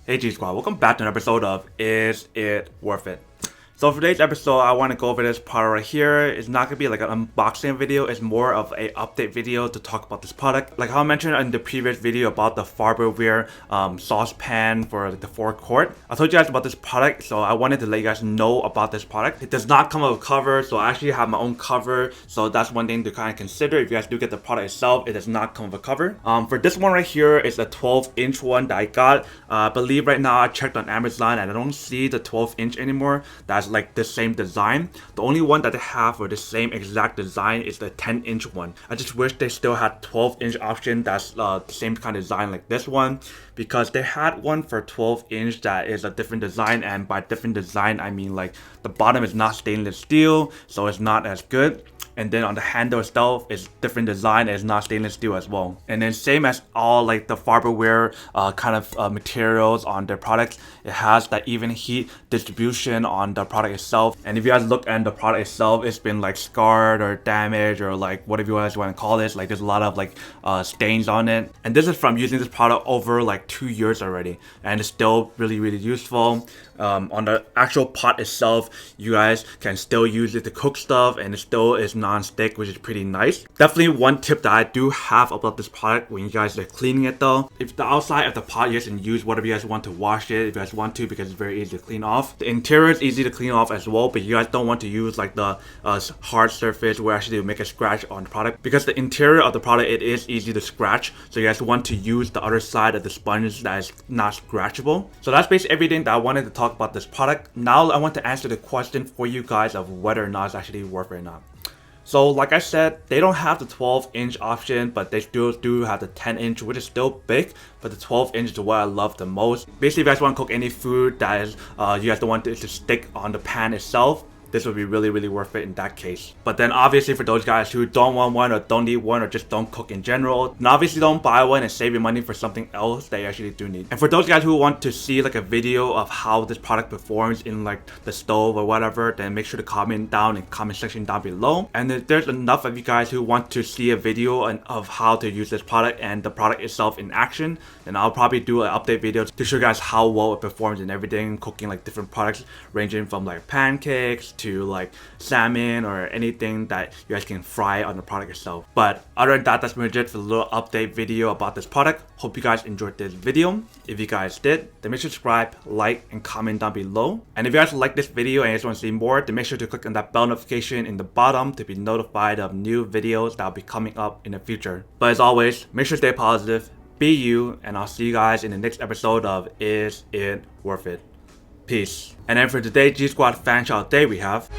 Hey G Squad, welcome back to an episode of Is It Worth It? So for today's episode, I want to go over this product right here. It's not going to be like an unboxing video, it's more of an update video to talk about this product. Like how I mentioned in the previous video about the Farberware saucepan for the 4-quart. I told you guys about this product, so I wanted to let you guys know about this product. It does not come with a cover, so I actually have my own cover. So that's one thing to kind of consider. If you guys do get the product itself, it does not come with a cover. For this one right here, it's a 12-inch one that I got. I believe right now I checked on Amazon and I don't see the 12-inch anymore. That's like the same design. The only one that they have for the same exact design is the 10-inch one. I just wish they still had 12-inch option that's the same kind of design like this one, because they had one for 12-inch that is a different design, and by different design I mean like the bottom is not stainless steel, so it's not as good. And then on the handle itself, it's different design and it's not stainless steel as well. And then same as all like the Farberware kind of materials on their products, it has that even heat distribution on the product itself. And if you guys look at the product itself, it's been like scarred or damaged or like whatever you guys want to call this. Like there's a lot of like stains on it. And this is from using this product over like 2 years already. And it's still really useful. On the actual pot itself, you guys can still use it to cook stuff, and it still is non-stick, which is pretty nice. Definitely one tip that I do have about this product when you guys are cleaning it though, if the outside of the pot, you guys can use whatever you guys want to wash it if you guys want to, because it's very easy to clean off. The interior is easy to clean off as well, but you guys don't want to use like the hard surface where actually you make a scratch on the product, because the interior of the product, it is easy to scratch. So you guys want to use the other side of the sponge that is not scratchable. So that's basically everything that I wanted to talk about this product. Now I want to answer the question for you guys of whether or not it's actually worth it or not. So like I said, they don't have the 12-inch option, but they still do have the 10-inch, which is still big, but the 12-inch is what I love the most. Basically, if you guys want to cook any food that is you guys don't want it to stick on the pan itself, this would be really worth it in that case. But then obviously for those guys who don't want one or don't need one or just don't cook in general, then obviously don't buy one and save your money for something else that you actually do need. And for those guys who want to see like a video of how this product performs in like the stove or whatever, then make sure to comment down in the comment section down below. And if there's enough of you guys who want to see a video of how to use this product and the product itself in action, then I'll probably do an update video to show you guys how well it performs in everything, cooking like different products ranging from like pancakes to like salmon or anything that you guys can fry on the product itself. But other than that, that's pretty much it for the little update video about this product. Hope you guys enjoyed this video. If you guys did, then make sure to subscribe, like, and comment down below. And if you guys like this video and you guys want to see more, then make sure to click on that bell notification in the bottom to be notified of new videos that will be coming up in the future. But as always, make sure to stay positive, be you, and I'll see you guys in the next episode of Is It Worth It? Peace. And then for today's G Squad fan shout day, we have